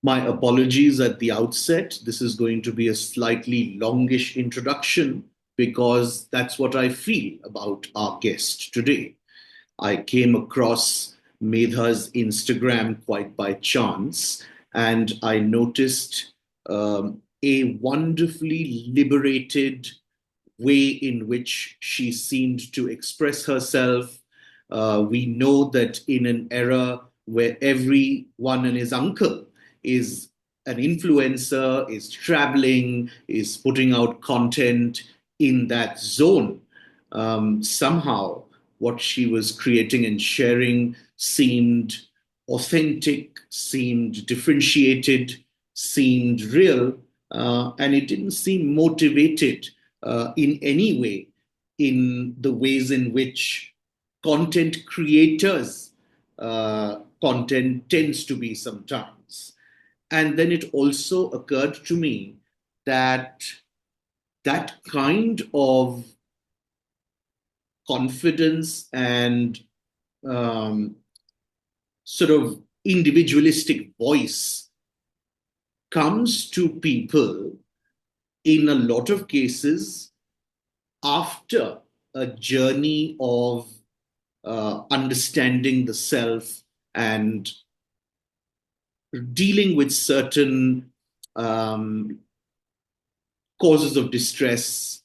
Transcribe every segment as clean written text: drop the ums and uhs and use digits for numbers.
My apologies at the outset. This is going to be a slightly longish introduction because that's what I feel about our guest today. I came across Medha's Instagram quite by chance, and I noticed a wonderfully liberated way in which she seemed to express herself. We know that in an era where everyone and his uncle is an influencer, is traveling, is putting out content in that zone, somehow what she was creating and sharing seemed authentic, seemed differentiated, seemed real, and it didn't seem motivated in any way in the ways in which content creators' content tends to be sometimes. And then it also occurred to me that that kind of confidence and um, sort of individualistic voice comes to people in a lot of cases after a journey of understanding the self and dealing with certain um, causes of distress,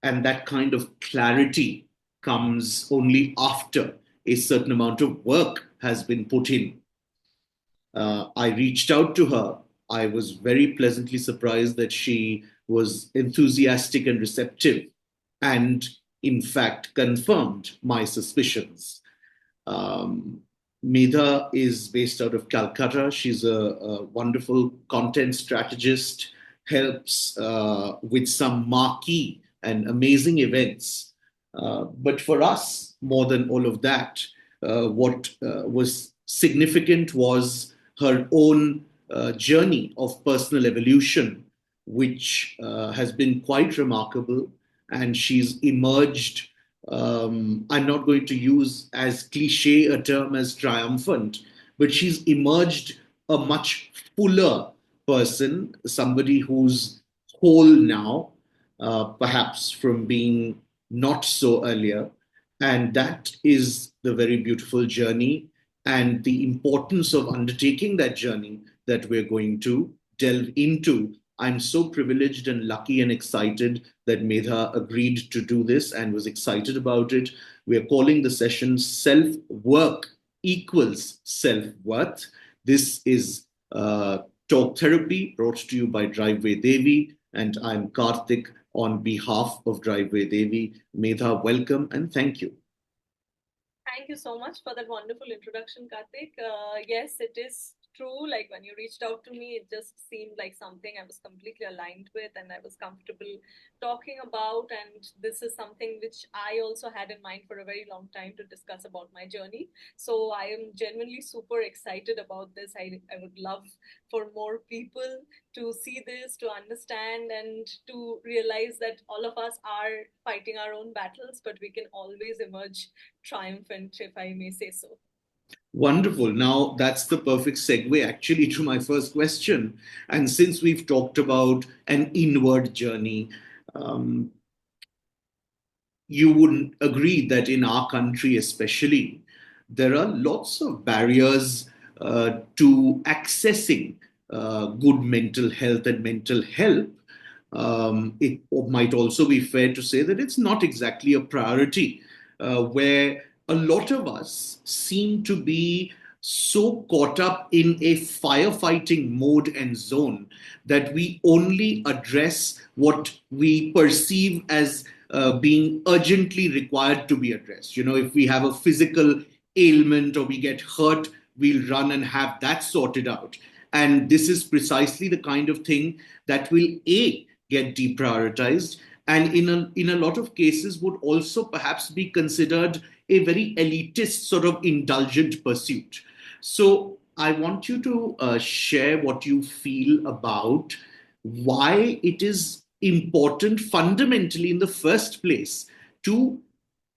and that kind of clarity comes only after a certain amount of work has been put in. I reached out to her. I was very pleasantly surprised that she was enthusiastic and receptive, and in fact confirmed my suspicions. Um, Medha is based out of Calcutta. She's a wonderful content strategist, helps with some marquee and amazing events. But for us, more than all of that, what was significant was her own journey of personal evolution, which has been quite remarkable. And she's emerged, I'm not going to use as cliche a term as triumphant, but she's emerged a much fuller person, somebody who's whole now, perhaps from being not so earlier. And that is the very beautiful journey and the importance of undertaking that journey that we're going to delve into. I'm so privileged and lucky and excited that Medha agreed to do this and was excited about it. We are calling the session Self Work Equals Self Worth. This is Talk Therapy brought to you by Driveway Devi, and I'm Karthik on behalf of Driveway Devi. Medha, welcome and thank you. Thank you so much for that wonderful introduction, Karthik. Yes, it is true. Like when you reached out to me, it just seemed like something I was completely aligned with and I was comfortable talking about. And this is something which I also had in mind for a very long time to discuss about my journey. So I am genuinely super excited about this. I would love for more people to see this, to understand, and to realize that all of us are fighting our own battles, but we can always emerge triumphant, if I may say so. Wonderful. Now, that's the perfect segue actually to my first question. And since we've talked about an inward journey, um, you would agree that in our country, especially, there are lots of barriers to accessing good mental health and mental help. It might also be fair to say that it's not exactly a priority, where a lot of us seem to be so caught up in a firefighting mode and zone that we only address what we perceive as being urgently required to be addressed. You know, if we have a physical ailment or we get hurt, we'll run and have that sorted out. And this is precisely the kind of thing that will A, get deprioritized, and in a lot of cases would also perhaps be considered a very elitist sort of indulgent pursuit. So I want you to share what you feel about why it is important fundamentally in the first place to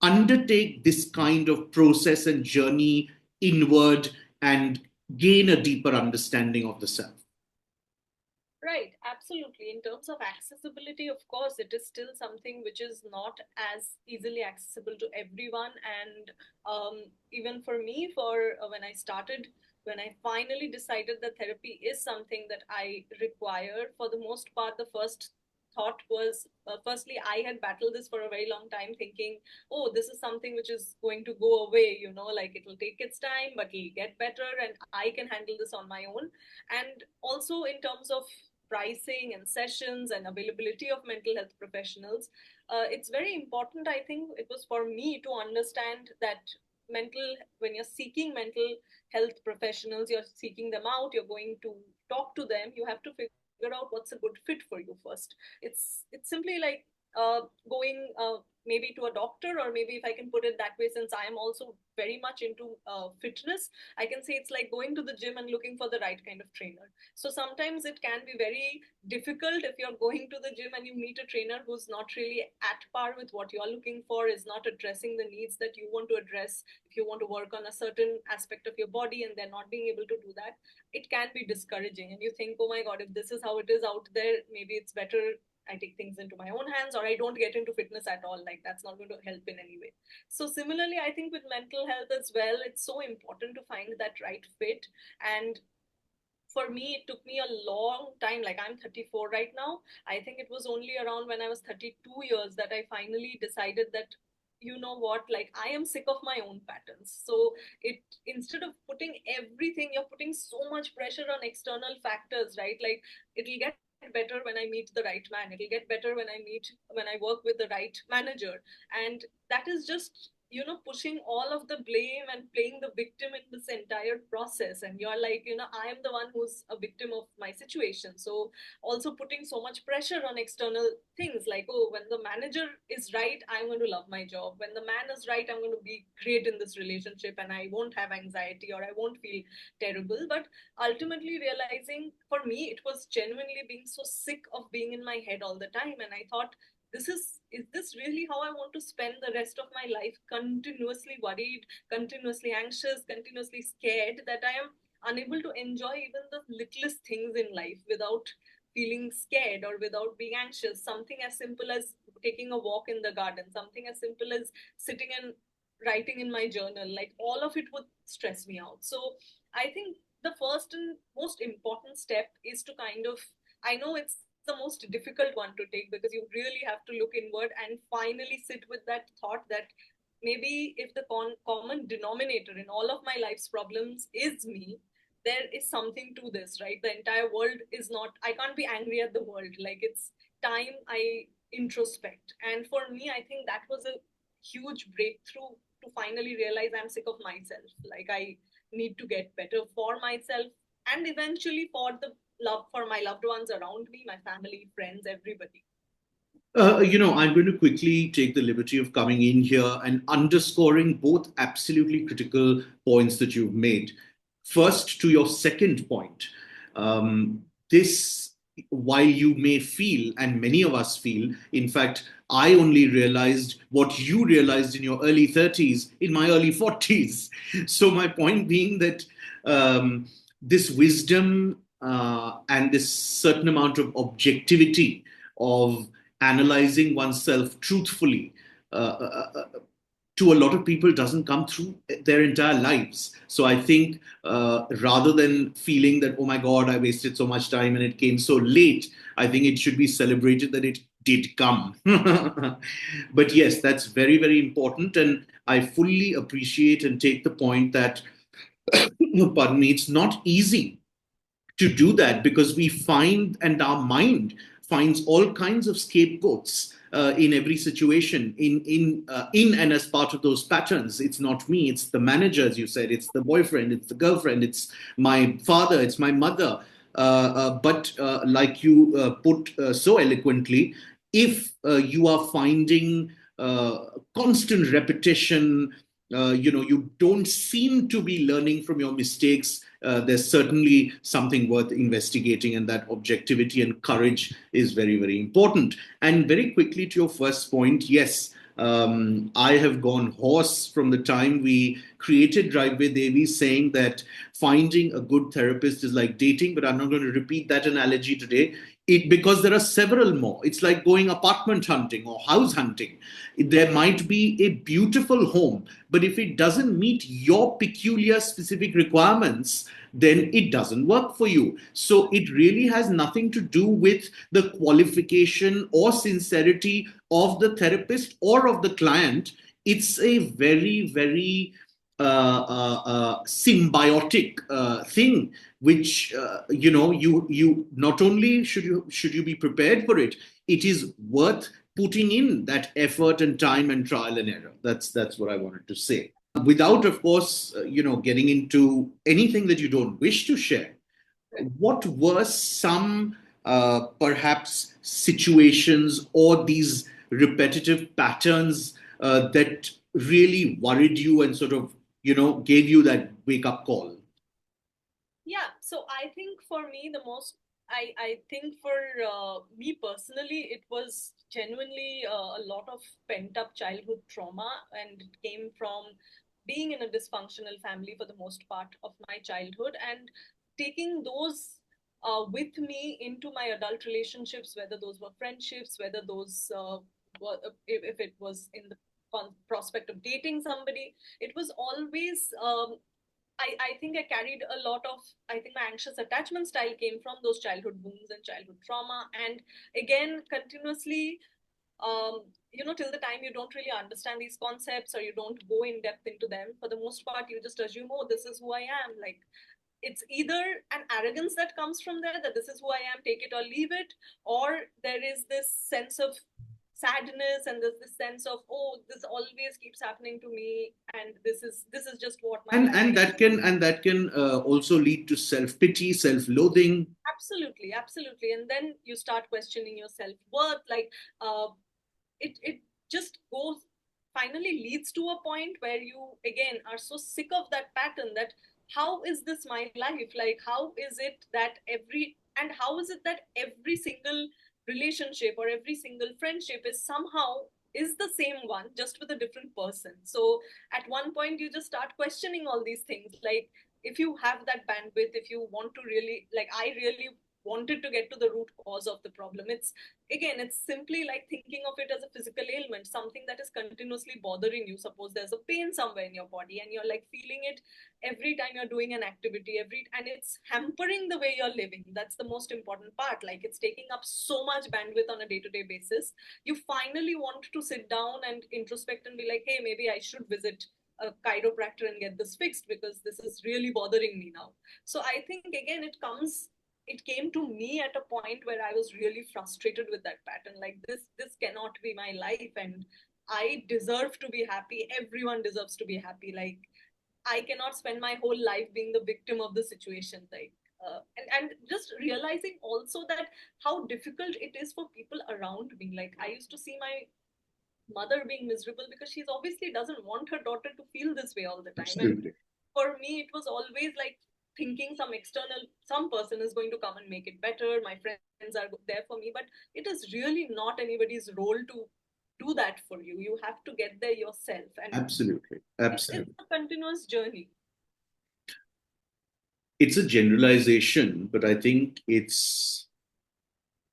undertake this kind of process and journey inward and gain a deeper understanding of the self. Right, absolutely. In terms of accessibility, of course, it is still something which is not as easily accessible to everyone. And even for me, for when I started, when I finally decided that therapy is something that I require, for the most part, the first thought was firstly, I had battled this for a very long time, thinking, oh, this is something which is going to go away, like it'll take its time, but it'll get better, and I can handle this on my own. And also, in terms of pricing and sessions and availability of mental health professionals, it's very important. I think it was for me to understand that when you're seeking mental health professionals, you're seeking them out, you're going to talk to them, you have to figure out what's a good fit for you first. It's simply like going maybe to a doctor, or maybe if I can put it that way, since I am also very much into fitness, I can say it's like going to the gym and looking for the right kind of trainer. So sometimes it can be very difficult if you're going to the gym and you meet a trainer who's not really at par with what you're looking for, is not addressing the needs that you want to address. If you want to work on a certain aspect of your body and they're not being able to do that, it can be discouraging. And you think, oh my God, if this is how it is out there, maybe it's better I take things into my own hands, or I don't get into fitness at all. Like, that's not going to help in any way. So, similarly, I think with mental health as well, it's so important to find that right fit. And for me, it took me a long time. Like, I'm 34 right now. I think it was only around when I was 32 years that I finally decided that, you know what, like, I am sick of my own patterns. So it, instead of putting everything, you're putting so much pressure on external factors, right? Like, it'll get better when I meet the right man, it'll get better when I work with the right manager. And that is just, pushing all of the blame and playing the victim in this entire process. And you're like, I am the one who's a victim of my situation. So also putting so much pressure on external things, like, oh, when the manager is right, I'm going to love my job. When the man is right, I'm going to be great in this relationship and I won't have anxiety or I won't feel terrible. But ultimately realizing, for me, it was genuinely being so sick of being in my head all the time. And I thought, is this really how I want to spend the rest of my life? Continuously worried, continuously anxious, continuously scared, that I am unable to enjoy even the littlest things in life without feeling scared or without being anxious. Something as simple as taking a walk in the garden, something as simple as sitting and writing in my journal, like, all of it would stress me out. So I think the first and most important step is to kind of, I know it's the most difficult one to take, because you really have to look inward and finally sit with that thought that maybe if the common denominator in all of my life's problems is me, there is something to this, right? The entire world is not, I can't be angry at the world. Like, it's time I introspect. And for me, I think that was a huge breakthrough, to finally realize I'm sick of myself. Like, I need to get better for myself, and eventually for the love, for my loved ones around me, my family, friends, everybody. I'm going to quickly take the liberty of coming in here and underscoring both absolutely critical points that you've made. First, to your second point, this, while you may feel, and many of us feel, in fact, I only realized what you realized in your early 30s, in my early 40s. So, my point being that this wisdom and this certain amount of objectivity of analyzing oneself truthfully to a lot of people doesn't come through their entire lives. So I think rather than feeling that, oh my God, I wasted so much time and it came so late, I think it should be celebrated that it did come. But yes, that's very, very important. And I fully appreciate and take the point that, pardon me, it's not easy to do that because we find, and our mind finds all kinds of scapegoats in every situation, in and as part of those patterns. It's not me, it's the manager, as you said, it's the boyfriend, it's the girlfriend, it's my father, it's my mother. But like you put so eloquently, if you are finding constant repetition, you don't seem to be learning from your mistakes, there's certainly something worth investigating, and that objectivity and courage is very, very important. And very quickly to your first point, yes, I have gone hoarse from the time we created Driveway Devi, saying that finding a good therapist is like dating, but I'm not going to repeat that analogy today. Because there are several more. It's like going apartment hunting or house hunting. There might be a beautiful home, but if it doesn't meet your peculiar specific requirements, then it doesn't work for you. So it really has nothing to do with the qualification or sincerity of the therapist or of the client. It's a very, very symbiotic thing, which you not only should you be prepared for it, it is worth putting in that effort and time and trial and error. That's what I wanted to say, without, of course, getting into anything that you don't wish to share. Right. What were some perhaps situations or these repetitive patterns that really worried you and sort of gave you that wake up call? Yeah, so I think for me, the most, I think for me personally, it was genuinely a lot of pent up childhood trauma, and it came from being in a dysfunctional family for the most part of my childhood, and taking those with me into my adult relationships, whether those were friendships, whether those were, if it was in the prospect of dating somebody, it was always I think I carried a lot of, I think my anxious attachment style came from those childhood wounds and childhood trauma. And again, continuously, till the time you don't really understand these concepts or you don't go in depth into them, for the most part, you just assume, oh, this is who I am. Like, it's either an arrogance that comes from there, that this is who I am, take it or leave it, or there is this sense of sadness and there's this sense of, oh, this always keeps happening to me, and this is just what my and life and is. that can also lead to self pity, self loathing. Absolutely, absolutely. And then you start questioning your self-worth, like uh, it just goes, finally leads to a point where you again are so sick of that pattern, that how is this my life, like how is it that how is it that every single relationship or every single friendship is somehow is the same one, just with a different person. So at one point you just start questioning all these things, like if you have that bandwidth, if you want to really, like I really wanted to get to the root cause of the problem. It's simply like thinking of it as a physical ailment, something that is continuously bothering you. Suppose there's a pain somewhere in your body and you're like feeling it every time you're doing an activity, and it's hampering the way you're living. That's the most important part. Like, it's taking up so much bandwidth on a day-to-day basis. You finally want to sit down and introspect and be like, hey, maybe I should visit a chiropractor and get this fixed, because this is really bothering me now. So I think again it came to me at a point where I was really frustrated with that pattern. Like, this cannot be my life, and I deserve to be happy. Everyone deserves to be happy. Like, I cannot spend my whole life being the victim of the situation. Like, and just realizing also that how difficult it is for people around me. Like, I used to see my mother being miserable because she's obviously doesn't want her daughter to feel this way all the time. And Absolutely. for me, it was always like thinking some person is going to come and make it better. My friends are there for me, but it is really not anybody's role to do that for you. You have to get there yourself, and Absolutely. it's Absolutely. a continuous journey. It's a generalization, but I think it's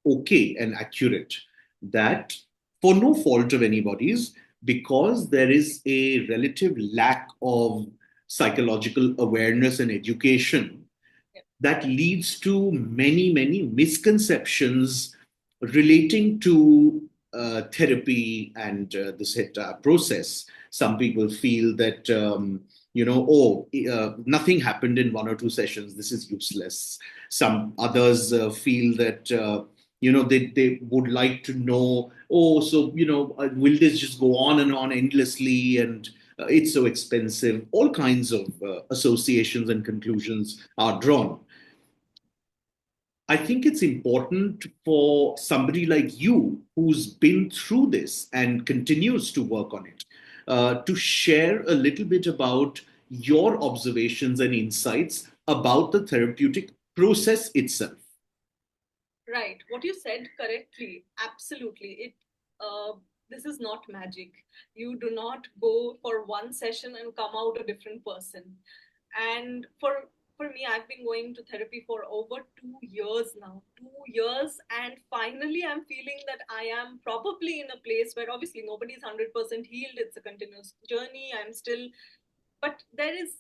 okay and accurate that, for no fault of anybody's, because there is a relative lack of psychological awareness and education, Yeah. that leads to many, many misconceptions relating to therapy and this entire process. Some people feel that, nothing happened in one or two sessions, this is useless. Some others feel that, they would like to know, oh, so, will this just go on and on endlessly? And it's so expensive. All kinds of associations and conclusions are drawn. I think it's important for somebody like you, who's been through this and continues to work on it, to share a little bit about your observations and insights about the therapeutic process itself. Right. What you said correctly. Absolutely. It. this is not magic. You do not go for one session and come out a different person. And for me, I've been going to therapy for over 2 years now. 2 years, and finally, I'm feeling that I am probably in a place where obviously nobody's 100% healed. It's a continuous journey. I'm still, but there is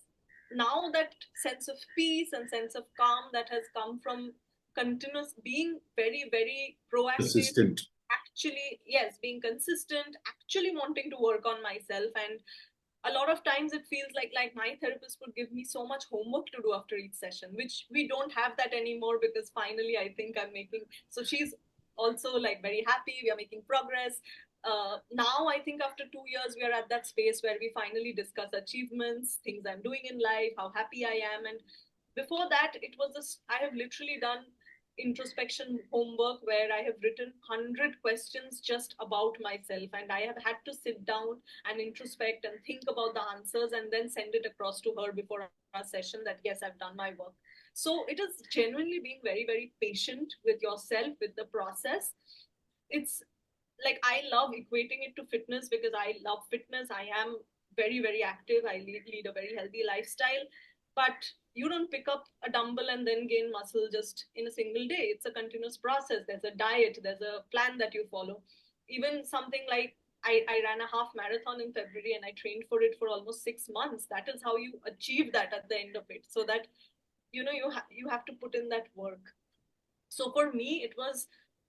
now that sense of peace and sense of calm that has come from continuous being very, very proactive, Persistent. actually, yes, being consistent, actually wanting to work on myself. And a lot of times it feels like my therapist would give me so much homework to do after each session, which we don't have that anymore, because finally I think I'm making, so she's also like very happy we are making progress. Now I think after 2 years we are at that space where we finally discuss achievements, things I'm doing in life, how happy I am. And before that it was this, I have literally done introspection homework where I have written 100 questions just about myself, and I have had to sit down and introspect and think about the answers and then send it across to her before our session that yes, I've done my work. So it is genuinely being very, very patient with yourself, with the process. It's like I love equating it to fitness because I love fitness. I am very, very active. I lead a very healthy lifestyle. But you don't pick up a dumbbell and then gain muscle just in a single day. It's a continuous process. There's a diet, there's a plan that you follow. Even something like I ran a half marathon in February and I trained for it for almost 6 months. That is how you achieve that at the end of it. So that you have to put in that work. So for me it was,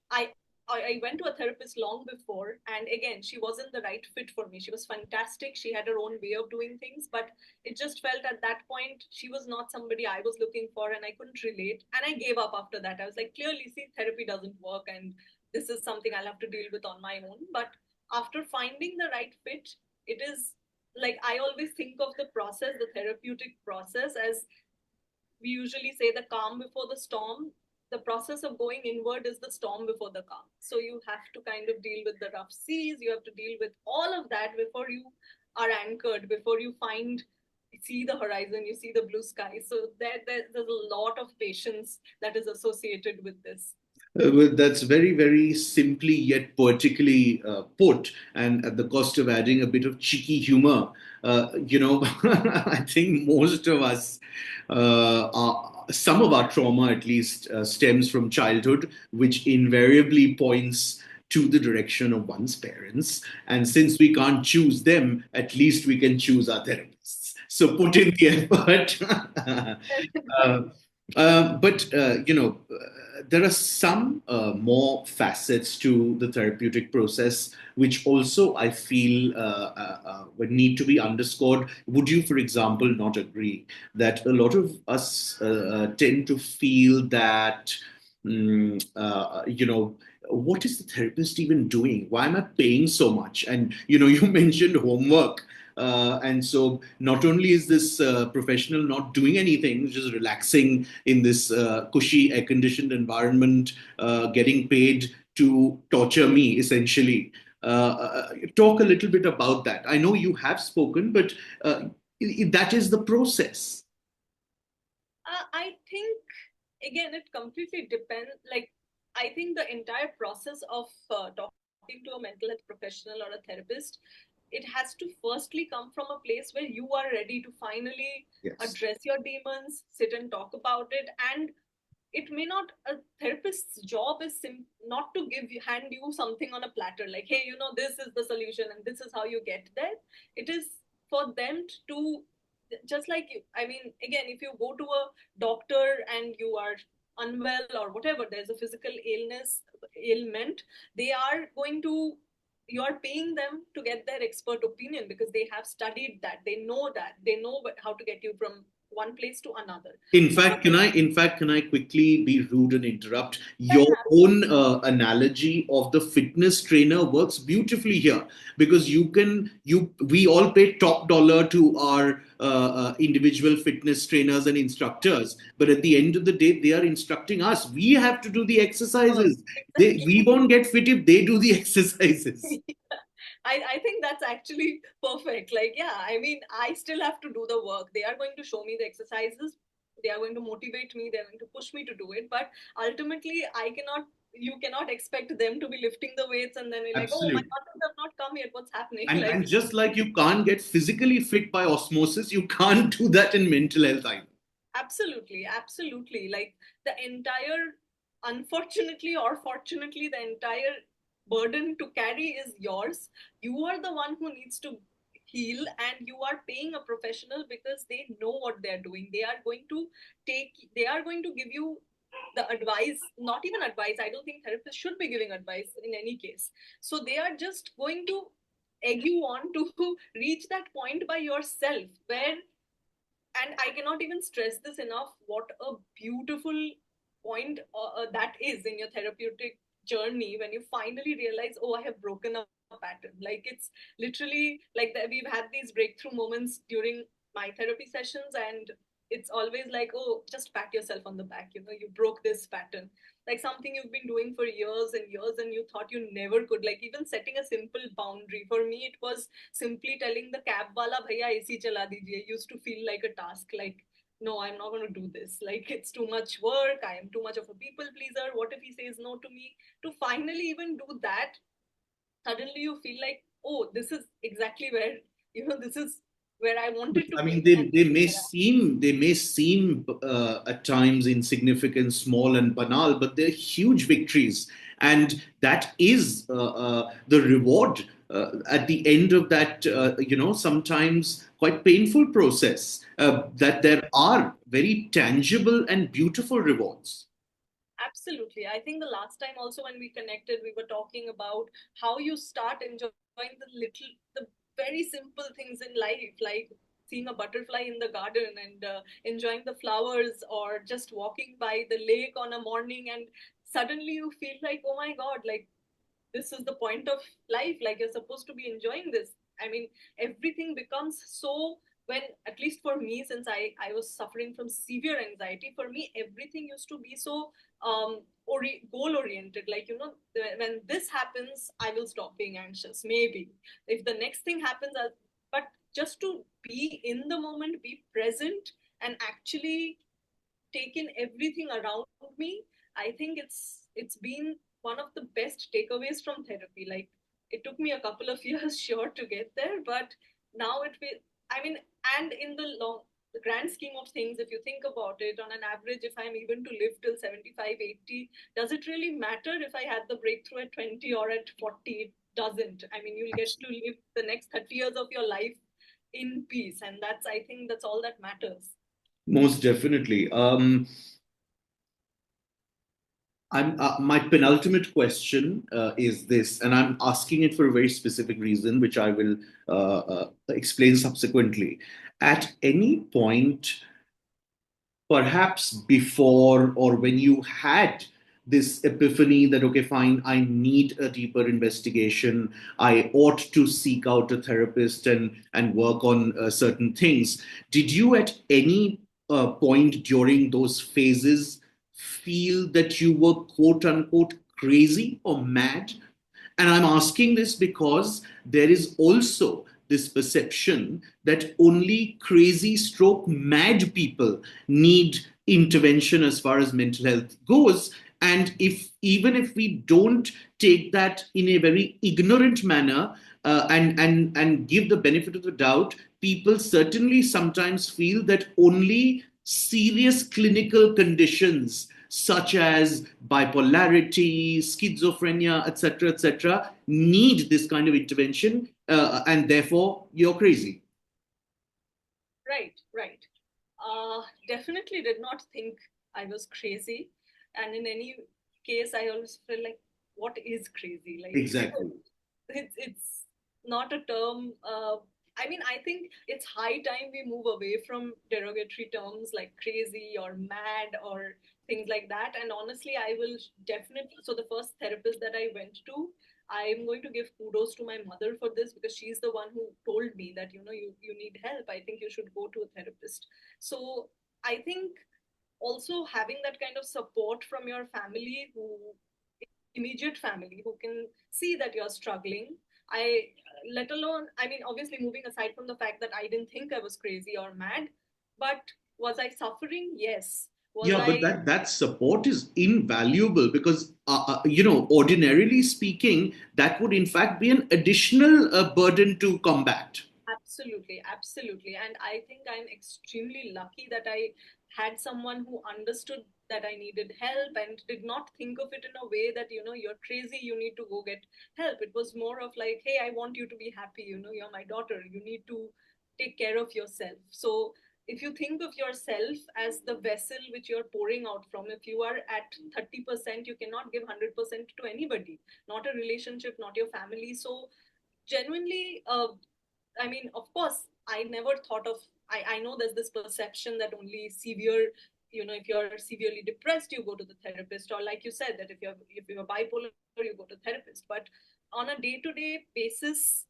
I I went to a therapist long before, and again, she wasn't the right fit for me. She was fantastic. She had her own way of doing things, but it just felt at that point she was not somebody I was looking for, and I couldn't relate. And I gave up after that. I was like, clearly, see, therapy doesn't work, and this is something I'll have to deal with on my own. But after finding the right fit, it is like I always think of the process, the therapeutic process, as we usually say the calm before the storm. The process of going inward is the storm before the calm. So you have to kind of deal with the rough seas, you have to deal with all of that before you are anchored, before you see the horizon, you see the blue sky. So there's a lot of patience that is associated with this. Well, that's very, very simply yet poetically put, and at the cost of adding a bit of cheeky humor. I think most of us, some of our trauma at least, stems from childhood, which invariably points to the direction of one's parents. And since we can't choose them, at least we can choose our therapists. So put in the effort. uh, but there are some more facets to the therapeutic process, which also I feel would need to be underscored. Would you, for example, not agree that a lot of us tend to feel that, what is the therapist even doing? Why am I paying so much? And, you mentioned homework. And so, not only is this professional not doing anything, just relaxing in this cushy, air conditioned environment, getting paid to torture me, essentially. Talk a little bit about that. I know you have spoken, but that is the process. I think again it completely depends. Like I think the entire process of talking to a mental health professional or a therapist, it has to firstly come from a place where you are ready to finally Yes. address your demons, sit and talk about it. And it may not, a therapist's job is not to hand you something on a platter like, hey, this is the solution and this is how you get there. It is for them to, just like you, I mean, again, if you go to a doctor and you are unwell or whatever, there's a physical ailment, they are going to, you are paying them to get their expert opinion because they have studied that, they know how to get you from one place to another. In So for fact, can I quickly be rude and interrupt? yeah, Your own analogy of the fitness trainer works beautifully here, because we all pay top dollar to our individual fitness trainers and instructors, but at the end of the day, they are instructing us. We have to do the work exercises. We exactly. won't get fit if they do the exercises. I think that's actually perfect. Like, yeah, I mean, I still have to do the work. They are going to show me the exercises. They are going to motivate me. They're going to push me to do it. But ultimately, I cannot. you cannot expect them to be lifting the weights and then you're like, oh, my Absolutely. muscles have not come yet. What's happening? And Like, just like you can't get physically fit by osmosis, you can't do that in mental health either. absolutely, absolutely. Like the entire, unfortunately or fortunately, the entire burden to carry is yours. You are the one who needs to heal, and you are paying a professional because they know what they're doing. They are going to give you the advice, not even advice. I don't think therapists should be giving advice in any case. So they are just going to egg you on to reach that point by yourself where, and I cannot even stress this enough, what a beautiful point that is in your therapeutic journey when you finally realize, oh, I have broken a pattern. Like it's literally like that. We've had these breakthrough moments during my therapy sessions, and it's always like, oh, just pat yourself on the back, you broke this pattern, like something you've been doing for years and years and you thought you never could. Like even setting a simple boundary, for me it was simply telling the cab wala, bhaiya AC chala dijiye, used to feel like a task. Like, no, I'm not going to do this. Like, it's too much work. I am too much of a people pleaser. What if he says no to me? To finally even do that, suddenly you feel like, oh, this is exactly where, this is where I wanted to I be. mean, And they may seem at times insignificant, small, and banal, but they're huge victories, and that is the reward at the end of that. Sometimes quite painful process. That there are very tangible and beautiful rewards. absolutely. I think the last time also when we connected, we were talking about how you start enjoying the very simple things in life, like seeing a butterfly in the garden and enjoying the flowers, or just walking by the lake on a morning, and suddenly you feel like, oh my God, like this is the point of life. Like you're supposed to be enjoying this. I mean, everything becomes so, when, at least for me, since I was suffering from severe anxiety, for me everything used to be so goal oriented. Like, when this happens, I will stop being anxious, maybe if the next thing happens, but just to be in the moment, be present, and actually take in everything around me. I think it's been one of the best takeaways from therapy. Like, it took me a couple of years, sure, to get there, but now it will. I mean, and in the grand scheme of things, if you think about it, on an average, if I'm even to live till 75, 80, does it really matter if I had the breakthrough at 20 or at 40? It doesn't. I mean, you'll get to live the next 30 years of your life in peace, and I think that's all that matters. Most definitely. My penultimate question is this, and I'm asking it for a very specific reason, which I will explain subsequently. At any point, perhaps before or when you had this epiphany that, okay, fine, I need a deeper investigation, I ought to seek out a therapist and work on certain things, did you at any point during those phases feel that you were quote unquote crazy or mad? And I'm asking this because there is also this perception that only crazy stroke mad people need intervention as far as mental health goes. And if even if we don't take that in a very ignorant manner, and give the benefit of the doubt, people certainly sometimes feel that only serious clinical conditions such as bipolarity, schizophrenia, etc., need this kind of intervention, and therefore you're crazy. Right, right. Definitely did not think I was crazy. And in any case, I always feel like, what is crazy? Like, Exactly. it's not a term. I mean, I think it's high time we move away from derogatory terms like crazy or mad or things like that. And honestly, I will definitely. So, the first therapist that I went to, I'm going to give kudos to my mother for this, because she's the one who told me that, you need help. I think you should go to a therapist. So I think also having that kind of support from your family, who immediate family, who can see that you're struggling. I Let alone, I mean, obviously, moving aside from the fact that I didn't think I was crazy or mad, but was I suffering? Yes. Was Yeah, but I? that support is invaluable because ordinarily speaking, that would in fact be an additional burden to combat. Absolutely, absolutely. And I think I'm extremely lucky that I had someone who understood that I needed help and did not think of it in a way that, you're crazy, you need to go get help. It was more of like, hey, I want you to be happy, you're my daughter, you need to take care of yourself. So if you think of yourself as the vessel which you're pouring out from, if you are at 30%, you cannot give 100% to anybody, not a relationship, not your family. So genuinely, I mean, of course, I never thought of. I know there's this perception that only severe, if you're severely depressed, you go to the therapist, or like you said, that if you're bipolar, you go to therapist. But on a day-to-day basis,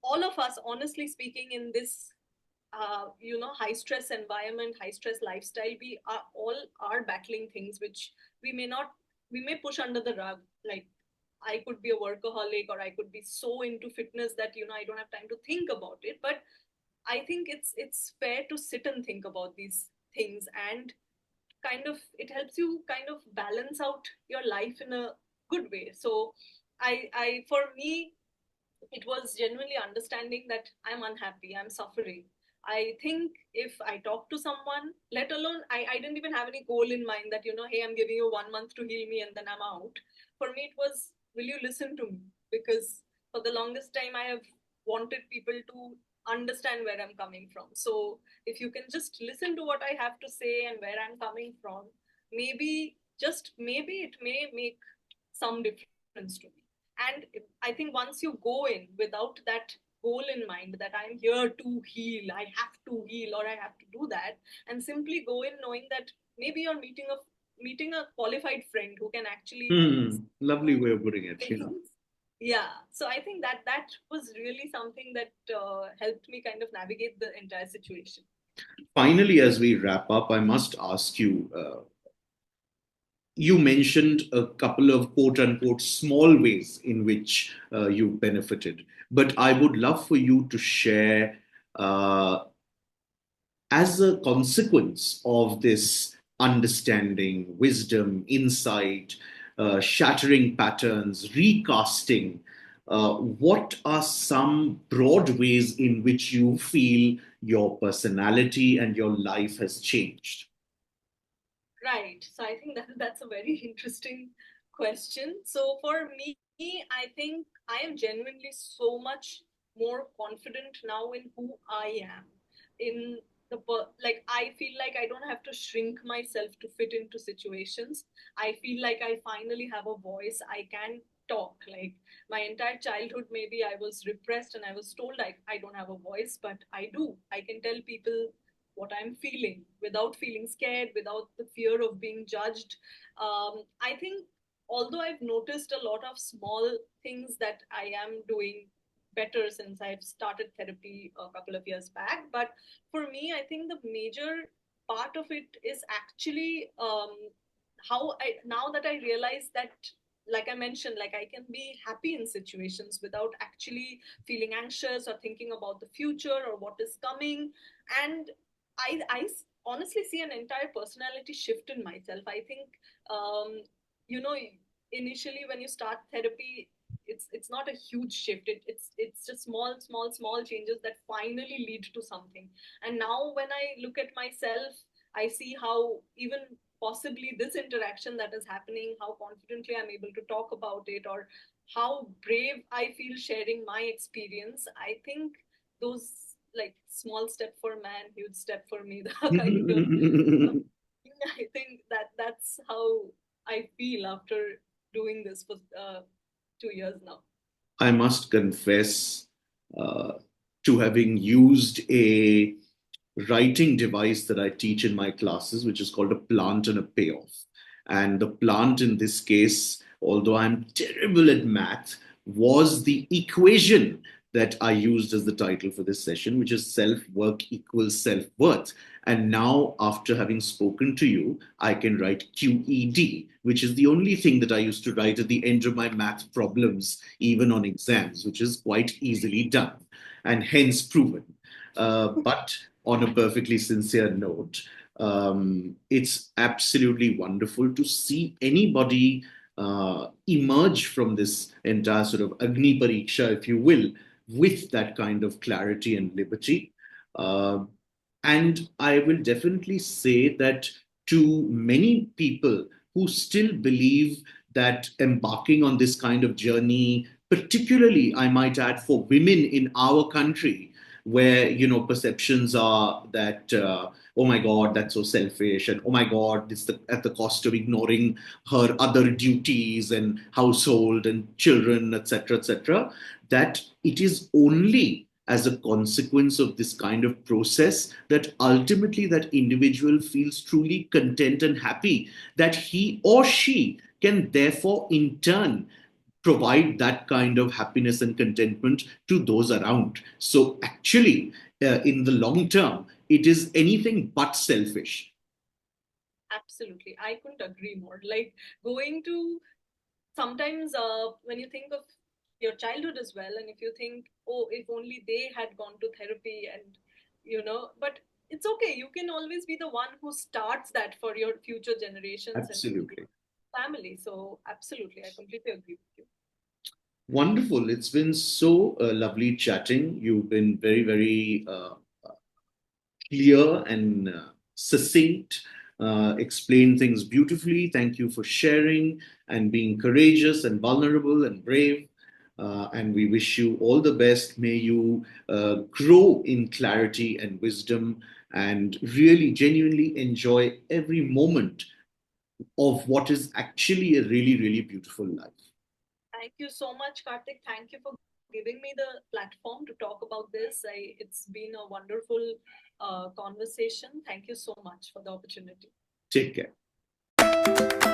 all of us, honestly speaking, in this high stress environment, high stress lifestyle, we are all are battling things which we may not, we may push under the rug. Like, I could be a workaholic, or I could be so into fitness that I don't have time to think about it. But I think it's fair to sit and think about these things, and kind of it helps you kind of balance out your life in a good way. So I for me, it was genuinely understanding that I'm unhappy, I'm suffering. I think if I talk to someone, let alone, I didn't even have any goal in mind that, hey, I'm giving you 1 month to heal me and then I'm out. For me, it was, will you listen to me? Because for the longest time, I have wanted people to understand where I'm coming from. So if you can just listen to what I have to say and where I'm coming from, maybe, just maybe, it may make some difference to me. And I think once you go in without that goal in mind, that I'm here to heal, I have to heal, or I have to do that, and simply go in knowing that maybe you're meeting a qualified friend who can actually Lovely way of putting it. Yeah. things. Yeah. So I think that was really something that helped me kind of navigate the entire situation. Finally, as we wrap up, I must ask you. You mentioned a couple of quote unquote small ways in which you've benefited, but I would love for you to share uh, as a consequence of this understanding, wisdom, insight, shattering patterns, recasting, what are some broad ways in which you feel your personality and your life has changed? Right. So I think that that's a very interesting question. So for me, I think I am genuinely so much more confident now in who I am. In like, I feel like I don't have to shrink myself to fit into situations. I feel like I finally have a voice. I can talk. Like, my entire childhood, maybe I was repressed and I was told I don't have a voice, but I do. I can tell people what I'm feeling without feeling scared, without the fear of being judged. I think, although I've noticed a lot of small things that I am doing better since I've started therapy a couple of years back, but for me, I think the major part of it is actually how I, now that I realize that, like I mentioned, like, I can be happy in situations without actually feeling anxious or thinking about the future or what is coming. And I honestly see an entire personality shift in myself. I think, um, you know, initially when you start therapy, it's not a huge shift. It's just small changes that finally lead to something. And now when I look at myself, I see how even possibly this interaction that is happening, how confidently I'm able to talk about it, or how brave I feel sharing my experience. I think those, like, small step for man, huge step for me, the kind of I think that's how I feel after doing this for 2 years now. I must confess uh, to having used a writing device that I teach in my classes, which is called a plant and a payoff. And the plant in this case, although I'm terrible at math, was the equation that I used as the title for this session, which is self work equals self worth. And now, after having spoken to you, I can write QED, which is the only thing that I used to write at the end of my math problems, even on exams, which is quite easily done and hence proven. But on a perfectly sincere note, it's absolutely wonderful to see anybody emerge from this entire sort of Agni Pariksha, if you will, with that kind of clarity and liberty. Uh, and I will definitely say that to many people who still believe that embarking on this kind of journey, particularly, I might add, for women in our country, where perceptions are that oh my god, that's so selfish, and oh my god, it's at the cost of ignoring her other duties and household and children, etc., etc., that it is only as a consequence of this kind of process that ultimately that individual feels truly content and happy, that he or she can therefore in turn provide that kind of happiness and contentment to those around. So actually, in the long term, it is anything but selfish. Absolutely. I couldn't agree more. Like going to sometimes when you think of your childhood as well, and if you think, oh, if only they had gone to therapy, and but it's okay. You can always be the one who starts that for your future generations and for your Absolutely. family. So, absolutely, I completely agree with you. Wonderful. It's been so lovely chatting. You've been very, very clear and succinct, explain things beautifully. Thank you for sharing and being courageous and vulnerable and brave. And we wish you all the best. May you grow in clarity and wisdom and really genuinely enjoy every moment of what is actually a really, really beautiful life. Thank you so much, Karthik. Thank you for giving me the platform to talk about this. It's been a wonderful conversation. Thank you so much for the opportunity. Take care.